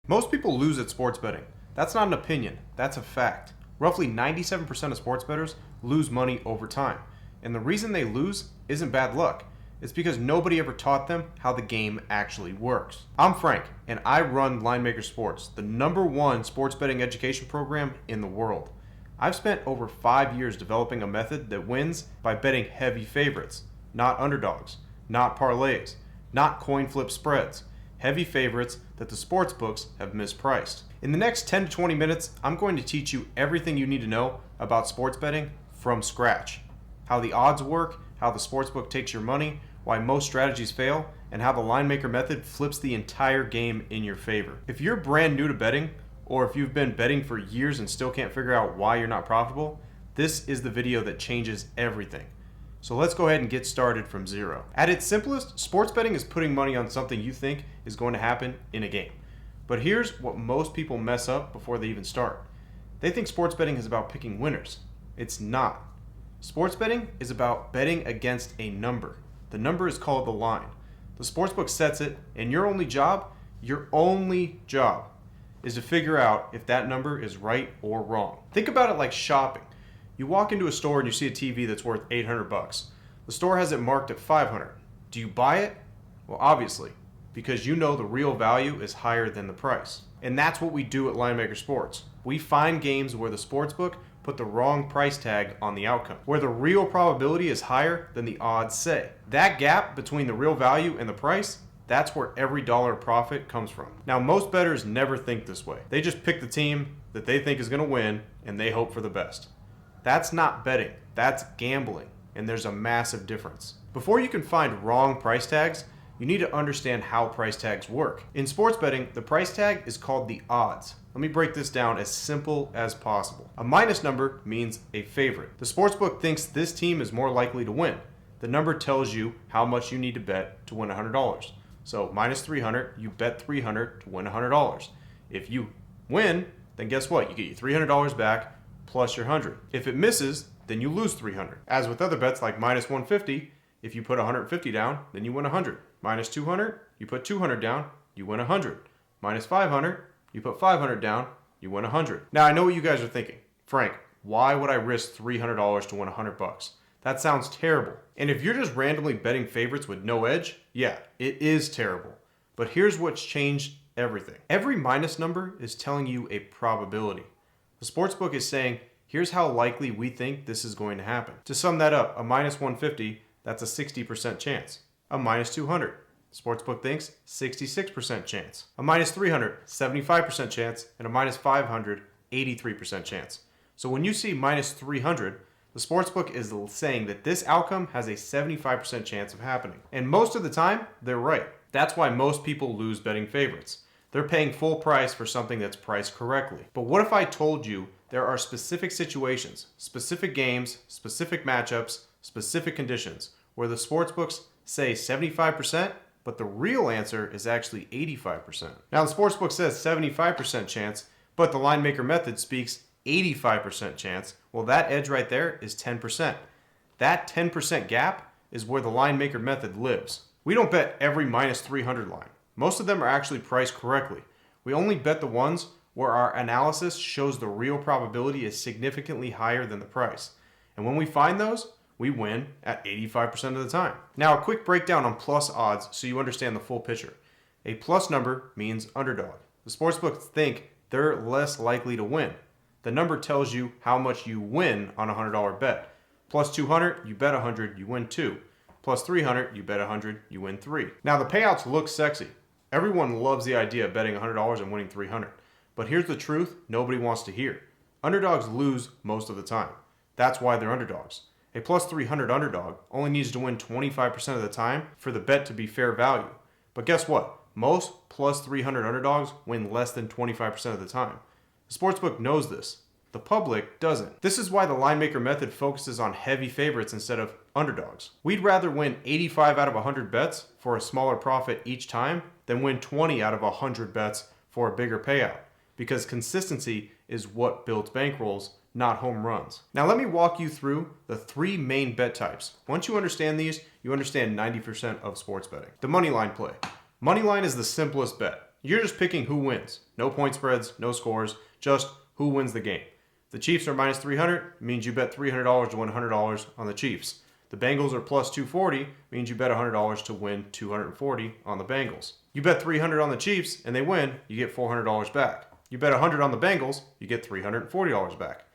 Most people lose at sports betting. That's not an opinion, that's a fact. Roughly 97% of sports bettors lose money over time. And the reason they lose isn't bad luck. It's because nobody ever taught them how the game actually works. I'm Frank, and I run Linemaker Sports, the #1 sports betting education program in the world. I've spent over 5 years developing a method that wins by betting heavy favorites, not underdogs, not parlays, not coin flip spreads. Heavy favorites that the sports books have mispriced. In the next 10 to 20 minutes, I'm going to teach you everything you need to know about sports betting from scratch. How the odds work, how the sportsbook takes your money, why most strategies fail, and how the line maker method flips the entire game in your favor. If you're brand new to betting, or if you've been betting for years and still can't figure out why you're not profitable, this is the video that changes everything. So let's go ahead and get started from zero. At its simplest, sports betting is putting money on something you think is going to happen in a game. But here's what most people mess up before they even start. They think sports betting is about picking winners. It's not. Sports betting is about betting against a number. The number is called the line. The sportsbook sets it, and your only job is to figure out if that number is right or wrong. Think about it like shopping. You walk into a store and you see a TV that's worth $800. The store has it marked at $500. Do you buy it? Well, obviously, because you know the real value is higher than the price. And that's what we do at Linemaker Sports. We find games where the sportsbook put the wrong price tag on the outcome, where the real probability is higher than the odds say. That gap between the real value and the price, that's where every dollar of profit comes from. Now, most bettors never think this way. They just pick the team that they think is going to win and they hope for the best. That's not betting, that's gambling, and there's a massive difference. Before you can find wrong price tags, you need to understand how price tags work. In sports betting, the price tag is called the odds. Let me break this down as simple as possible. A minus number means a favorite. The sportsbook thinks this team is more likely to win. The number tells you how much you need to bet to win $100. So minus 300, you bet 300 to win $100. If you win, then guess what? You get your $300 back plus your 100. If it misses, then you lose 300. As with other bets like minus 150, if you put 150 down, then you win 100. Minus 200, you put 200 down, you win 100. Minus 500, you put 500 down, you win 100. Now I know what you guys are thinking. Frank, why would I risk $300 to win $100? That sounds terrible. And if you're just randomly betting favorites with no edge, yeah, it is terrible. But here's what's changed everything. Every minus number is telling you a probability. The sportsbook is saying, here's how likely we think this is going to happen. To sum that up, a minus 150, that's a 60% chance. A minus 200, the sportsbook thinks 66% chance. A minus 300, 75% chance, and a minus 500, 83% chance. So when you see minus 300, the sportsbook is saying that this outcome has a 75% chance of happening. And most of the time, they're right. That's why most people lose betting favorites. They're paying full price for something that's priced correctly. But what if I told you there are specific situations, specific games, specific matchups, specific conditions, where the sportsbooks say 75%, but the real answer is actually 85%. Now the sportsbook says 75% chance, but the line maker method speaks 85% chance. Well, that edge right there is 10%. That 10% gap is where the line maker method lives. We don't bet every minus 300 line. Most of them are actually priced correctly. We only bet the ones where our analysis shows the real probability is significantly higher than the price. And when we find those, we win at 85% of the time. Now a quick breakdown on plus odds so you understand the full picture. A plus number means underdog. The sportsbooks think they're less likely to win. The number tells you how much you win on a $100 bet. Plus 200, you bet 100, you win 2. Plus 300, you bet 100, you win 3. Now the payouts look sexy. Everyone loves the idea of betting $100 and winning 300. But here's the truth nobody wants to hear. Underdogs lose most of the time. That's why they're underdogs. A plus 300 underdog only needs to win 25% of the time for the bet to be fair value. But guess what? Most plus 300 underdogs win less than 25% of the time. The sportsbook knows this. The public doesn't. This is why the line maker method focuses on heavy favorites instead of underdogs. We'd rather win 85 out of 100 bets for a smaller profit each time than win 20 out of 100 bets for a bigger payout, because consistency is what builds bankrolls, not home runs. Now let me walk you through the 3 main bet types. Once you understand these, you understand 90% of sports betting. The money line play. Money line is the simplest bet. You're just picking who wins. No point spreads, no scores, just who wins the game. The Chiefs are minus 300, means you bet $300 to win $100 on the Chiefs. The Bengals are plus 240, means you bet $100 to win $240 on the Bengals. You bet $300 on the Chiefs and they win, you get $400 back. You bet $100 on the Bengals, you get $340 back.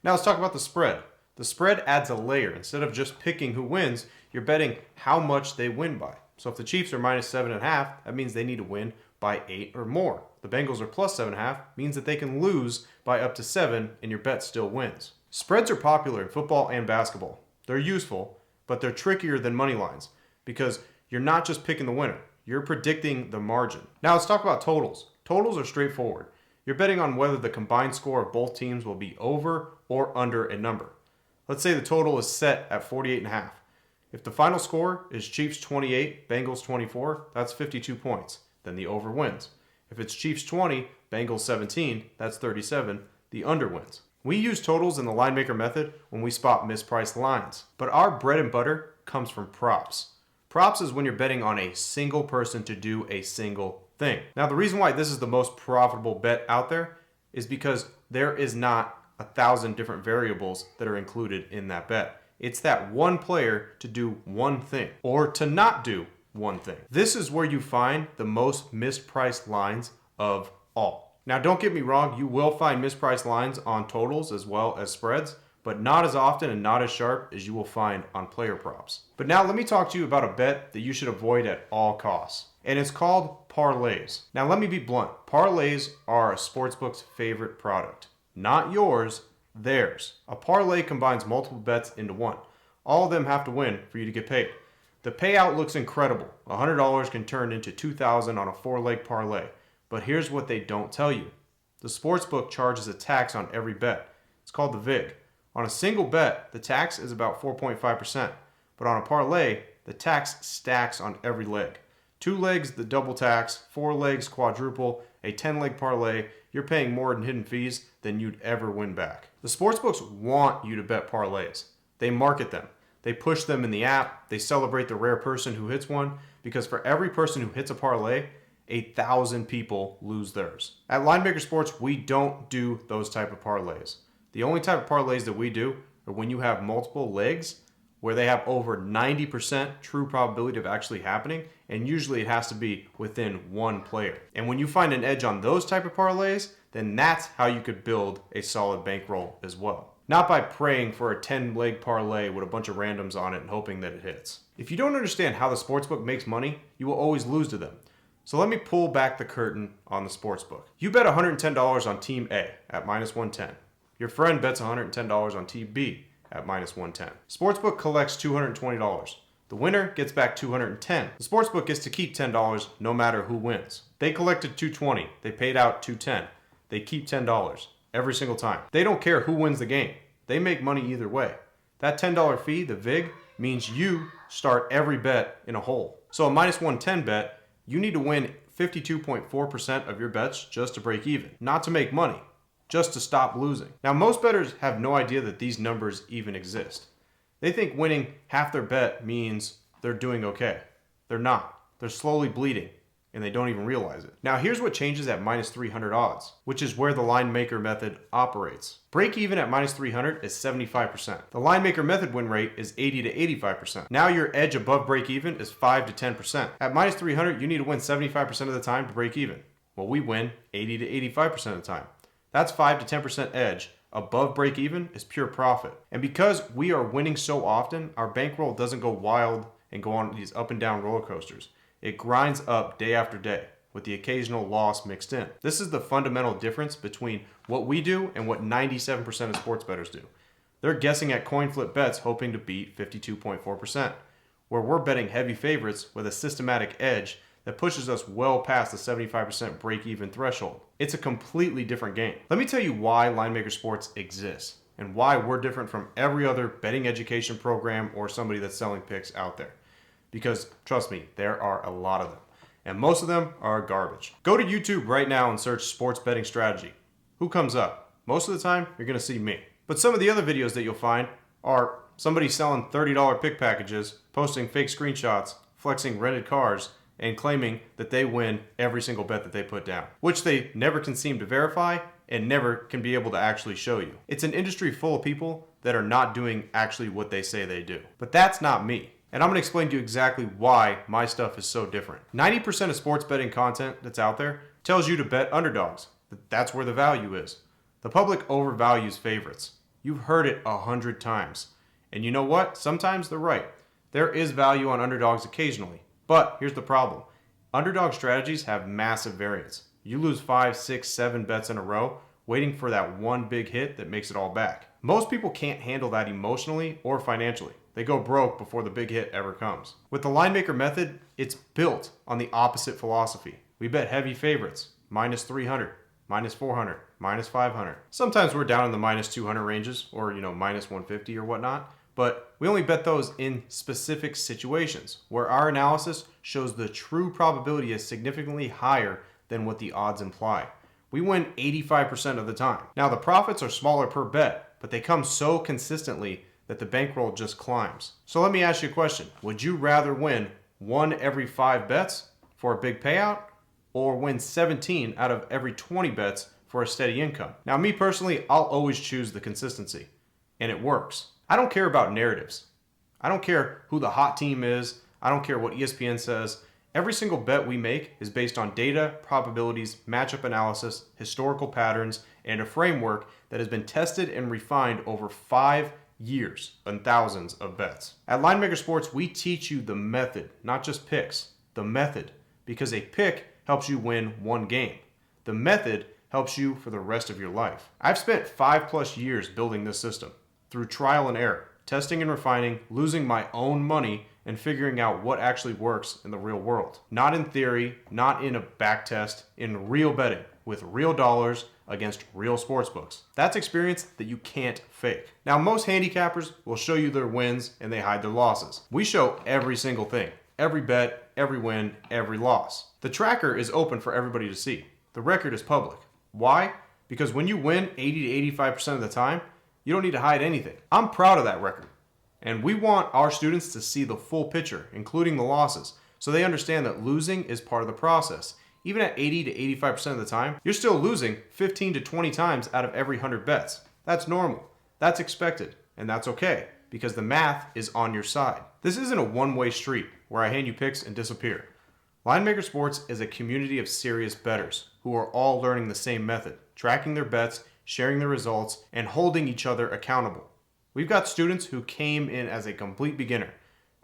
Now let's talk about the spread. The spread adds a layer. Instead of just picking who wins, you're betting how much they win by. So if the Chiefs are minus 7.5, that means they need to win by 8 or more. The Bengals are plus 7.5, means that they can lose by up to 7 and your bet still wins. Spreads are popular in football and basketball. They're useful, but they're trickier than money lines because you're not just picking the winner, you're predicting the margin. Now let's talk about totals. Totals are straightforward. You're betting on whether the combined score of both teams will be over or under a number. Let's say the total is set at 48.5. If the final score is Chiefs 28, Bengals 24, that's 52 points. Then the over wins. If it's Chiefs 20, Bengals 17, that's 37, the under wins. We use totals in the Linemaker method when we spot mispriced lines. But our bread and butter comes from props. Props is when you're betting on a single person to do a single thing. Now the reason why this is the most profitable bet out there is because there is not 1,000 different variables that are included in that bet. It's that one player to do one thing or to not do one thing. This is where you find the most mispriced lines of all. Now don't get me wrong, you will find mispriced lines on totals as well as spreads, but not as often and not as sharp as you will find on player props. But now let me talk to you about a bet that you should avoid at all costs. And it's called parlays. Now let me be blunt. Parlays are a sportsbook's favorite product. Not yours, theirs. A parlay combines multiple bets into one. All of them have to win for you to get paid. The payout looks incredible. $100 can turn into $2,000 on a 4-leg parlay. But here's what they don't tell you. The sportsbook charges a tax on every bet. It's called the VIG. On a single bet, the tax is about 4.5%. But on a parlay, the tax stacks on every leg. 2 legs, the double tax. 4 legs, quadruple. A 10-leg parlay, you're paying more in hidden fees than you'd ever win back. The sportsbooks want you to bet parlays. They market them. They push them in the app. They celebrate the rare person who hits one because for every person who hits a parlay, 1,000 people lose theirs. At Linemaker Sports, we don't do those type of parlays. The only type of parlays that we do are when you have multiple legs where they have over 90% true probability of actually happening, and usually it has to be within one player. And when you find an edge on those type of parlays, then that's how you could build a solid bankroll as well. Not by praying for a 10-leg parlay with a bunch of randoms on it and hoping that it hits. If you don't understand how the sportsbook makes money, you will always lose to them. So let me pull back the curtain on the sportsbook. You bet $110 on Team A at minus 110. Your friend bets $110 on Team B at minus 110. Sportsbook collects $220. The winner gets back $210. The sportsbook gets to keep $10 no matter who wins. They collected $220. They paid out $210. They keep $10 every single time. They don't care who wins the game. They make money either way. That $10 fee, the VIG, means you start every bet in a hole. So a minus 110 bet, you need to win 52.4% of your bets just to break even. Not to make money, just to stop losing. Now most bettors have no idea that these numbers even exist. They think winning half their bet means they're doing okay. They're not. They're slowly bleeding, and they don't even realize it. Now here's what changes at minus 300 odds, which is where the Linemaker method operates. Break even at minus 300 is 75%. The Linemaker method win rate is 80 to 85%. Now your edge above break even is 5 to 10%. At minus 300, you need to win 75% of the time to break even. Well, we win 80 to 85% of the time. That's 5 to 10% edge. Above break even is pure profit. And because we are winning so often, our bankroll doesn't go wild and go on these up and down roller coasters. It grinds up day after day with the occasional loss mixed in. This is the fundamental difference between what we do and what 97% of sports bettors do. They're guessing at coin flip bets hoping to beat 52.4%, where we're betting heavy favorites with a systematic edge that pushes us well past the 75% break-even threshold. It's a completely different game. Let me tell you why Linemaker Sports exists and why we're different from every other betting education program or somebody that's selling picks out there. Because trust me, there are a lot of them. And most of them are garbage. Go to YouTube right now and search sports betting strategy. Who comes up? Most of the time, you're gonna see me. But some of the other videos that you'll find are somebody selling $30 pick packages, posting fake screenshots, flexing rented cars, and claiming that they win every single bet that they put down, which they never can seem to verify and never can be able to actually show you. It's an industry full of people that are not doing actually what they say they do. But that's not me. And I'm going to explain to you exactly why my stuff is so different. 90% of sports betting content that's out there tells you to bet underdogs. That's where the value is. The public overvalues favorites. You've heard it 100 times. And you know what? Sometimes they're right. There is value on underdogs occasionally. But here's the problem. Underdog strategies have massive variance. You lose 5, 6, 7 bets in a row, waiting for that one big hit that makes it all back. Most people can't handle that emotionally or financially. They go broke before the big hit ever comes. With the Linemaker method, it's built on the opposite philosophy. We bet heavy favorites, minus 300, minus 400, minus 500. Sometimes we're down in the minus 200 ranges or, minus 150 or whatnot. But we only bet those in specific situations where our analysis shows the true probability is significantly higher than what the odds imply. We win 85% of the time. Now the profits are smaller per bet, but they come so consistently that the bankroll just climbs. So let me ask you a question. Would you rather win 1 every 5 bets for a big payout or win 17 out of every 20 bets for a steady income? Now me personally, I'll always choose the consistency, and it works. I don't care about narratives. I don't care who the hot team is. I don't care what ESPN says. Every single bet we make is based on data, probabilities, matchup analysis, historical patterns, and a framework that has been tested and refined over 5 years and thousands of bets. At Linemaker Sports, we teach you the method, not just picks. The method, because a pick helps you win one game. The method helps you for the rest of your life. I've spent 5+ years building this system through trial and error, testing and refining, losing my own money, and figuring out what actually works in the real world. Not in theory, not in a back test, in real betting with real dollars against real sports books. That's experience that you can't fake. Now, most handicappers will show you their wins and they hide their losses. We show every single thing, every bet, every win, every loss. The tracker is open for everybody to see. The record is public. Why? Because when you win 80 to 85% of the time, you don't need to hide anything. I'm proud of that record. And we want our students to see the full picture, including the losses, so they understand that losing is part of the process. Even at 80 to 85% of the time, you're still losing 15 to 20 times out of every 100 bets. That's normal. That's expected. And that's okay, because the math is on your side. This isn't a one-way street where I hand you picks and disappear. Linemaker Sports is a community of serious bettors who are all learning the same method, tracking their bets, sharing their results, and holding each other accountable. We've got students who came in as a complete beginner,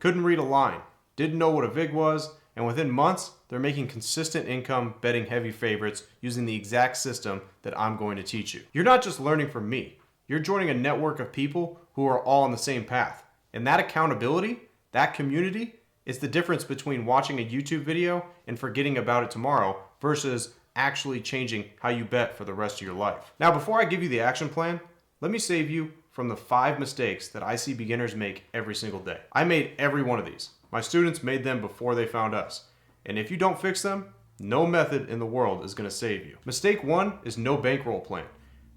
couldn't read a line, didn't know what a VIG was, and within months, they're making consistent income betting heavy favorites using the exact system that I'm going to teach you. You're not just learning from me, you're joining a network of people who are all on the same path. And that accountability, that community, is the difference between watching a YouTube video and forgetting about it tomorrow versus actually changing how you bet for the rest of your life. Now, before I give you the action plan, let me save you from the 5 mistakes that I see beginners make every single day. I made every one of these. My students made them before they found us. And if you don't fix them, no method in the world is going to save you. Mistake 1 is no bankroll plan.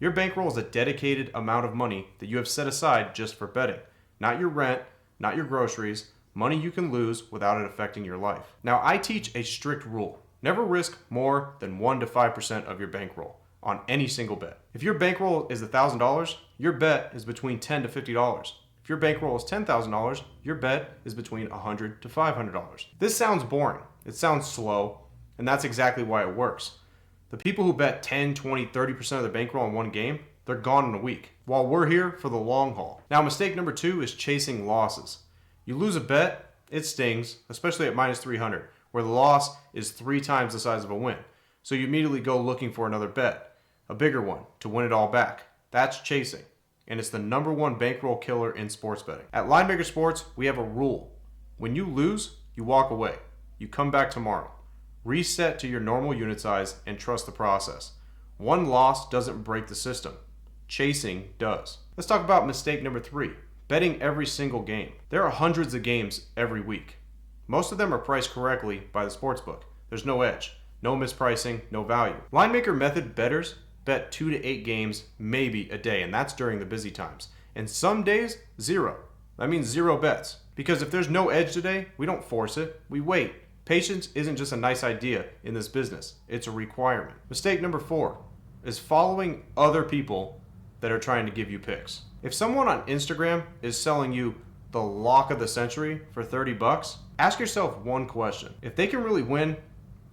Your bankroll is a dedicated amount of money that you have set aside just for betting. Not your rent, not your groceries, money you can lose without it affecting your life. Now, I teach a strict rule. Never risk more than 1 to 5% of your bankroll on any single bet. If your bankroll is $1,000, your bet is between $10 to $50. If your bankroll is $10,000, your bet is between $100 to $500. This sounds boring. It sounds slow, and that's exactly why it works. The people who bet 10, 20, 30% of their bankroll in one game, they're gone in a week, while we're here for the long haul. Now, mistake number 2 is chasing losses. You lose a bet, it stings, especially at minus 300, where the loss is 3 times the size of a win. So you immediately go looking for another bet, a bigger one, to win it all back. That's chasing, and it's the #1 bankroll killer in sports betting. At Linemaker Sports, we have a rule. When you lose, you walk away. You come back tomorrow. Reset to your normal unit size and trust the process. One loss doesn't break the system. Chasing does. Let's talk about mistake number 3, betting every single game. There are hundreds of games every week. Most of them are priced correctly by the sportsbook. There's no edge, no mispricing, no value. Linemaker method bettors bet 2 to 8 games maybe a day, and that's during the busy times. And some days, 0. That means 0 bets. Because if there's no edge today, we don't force it, we wait. Patience isn't just a nice idea in this business, it's a requirement. Mistake number 4 is following other people that are trying to give you picks. If someone on Instagram is selling you the lock of the century for 30 bucks, ask yourself one question. If they can really win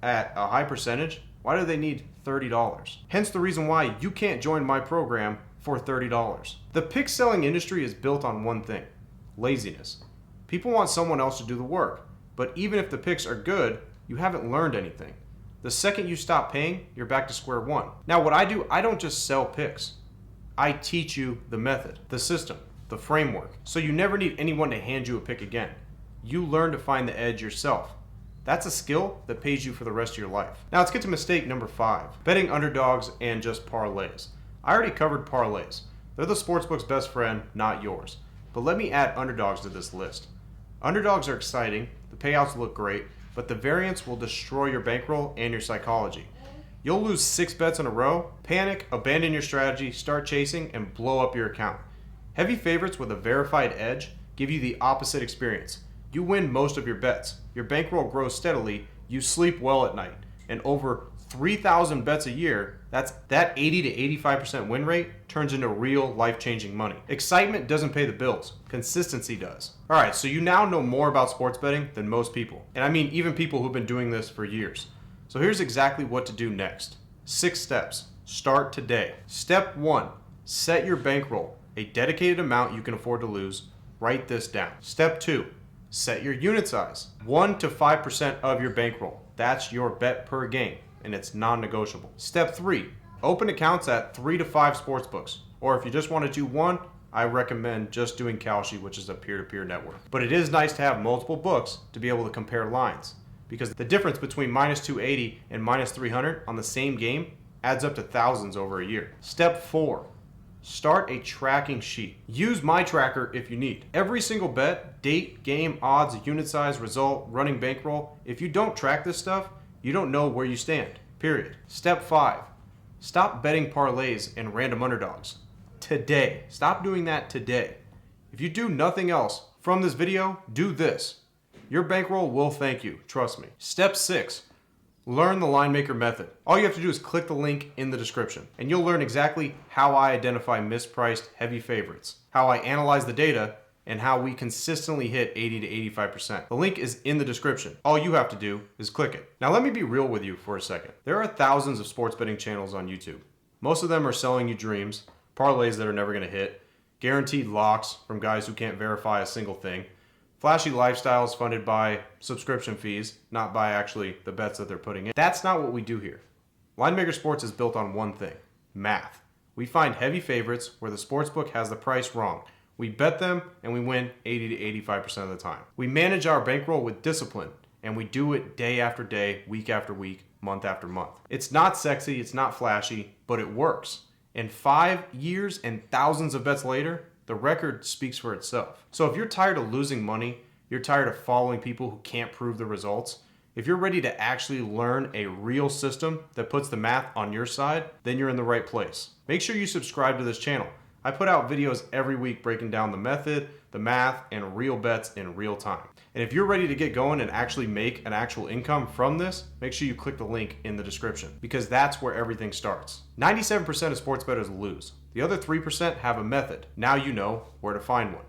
at a high percentage, why do they need $30? Hence the reason why you can't join my program for $30. The pick selling industry is built on one thing: laziness. People want someone else to do the work, but even if the picks are good, you haven't learned anything. The second you stop paying, you're back to square one. Now what I do, I don't just sell picks. I teach you the method, the system, the framework, so you never need anyone to hand you a pick again. You learn to find the edge yourself. That's a skill that pays you for the rest of your life. Now let's get to mistake number 5, betting underdogs and just parlays. I already covered parlays. They're the sportsbook's best friend, not yours. But let me add underdogs to this list. Underdogs are exciting, the payouts look great, but the variance will destroy your bankroll and your psychology. You'll lose 6 bets in a row, panic, abandon your strategy, start chasing, and blow up your account. Heavy favorites with a verified edge give you the opposite experience. You win most of your bets, your bankroll grows steadily, you sleep well at night, and over 3,000 bets a year, that 80 to 85% win rate turns into real life-changing money. Excitement doesn't pay the bills, consistency does. Alright, so you now know more about sports betting than most people, and I mean even people who've been doing this for years. So here's exactly what to do next. 6 steps. Start today. Step 1, set your bankroll, a dedicated amount you can afford to lose. Write this down. Step 2, set your unit size. 1 to 5% of your bankroll. That's your bet per game, and it's non-negotiable. Step 3, open accounts at 3 to 5 sportsbooks. Or if you just want to do one, I recommend just doing Kalshi, which is a peer-to-peer network. But it is nice to have multiple books to be able to compare lines, because the difference between minus 280 and minus 300 on the same game adds up to thousands over a year. Step 4, start a tracking sheet. Use my tracker if you need. Every single bet, date, game, odds, unit size, result, running bankroll. If you don't track this stuff, you don't know where you stand, period. Step 5, stop betting parlays and random underdogs. Today. Stop doing that today. If you do nothing else from this video, do this. Your bankroll will thank you, trust me. Step 6, learn the Linemaker method. All you have to do is click the link in the description, and you'll learn exactly how I identify mispriced heavy favorites, how I analyze the data, and how we consistently hit 80 to 85%. The link is in the description. All you have to do is click it. Now let me be real with you for a second. There are thousands of sports betting channels on YouTube. Most of them are selling you dreams, parlays that are never gonna hit, guaranteed locks from guys who can't verify a single thing, flashy lifestyles funded by subscription fees, not by actually the bets that they're putting in. That's not what we do here. Linemaker Sports is built on one thing: math. We find heavy favorites where the sportsbook has the price wrong. We bet them and we win 80 to 85% of the time. We manage our bankroll with discipline, and we do it day after day, week after week, month after month. It's not sexy, it's not flashy, but it works. And 5 years and thousands of bets later, the record speaks for itself. So if you're tired of losing money, you're tired of following people who can't prove the results, if you're ready to actually learn a real system that puts the math on your side, then you're in the right place. Make sure you subscribe to this channel. I put out videos every week breaking down the method, the math, and real bets in real time. And if you're ready to get going and actually make an actual income from this, make sure you click the link in the description, because that's where everything starts. 97% of sports bettors lose. The other 3% have a method. Now you know where to find one.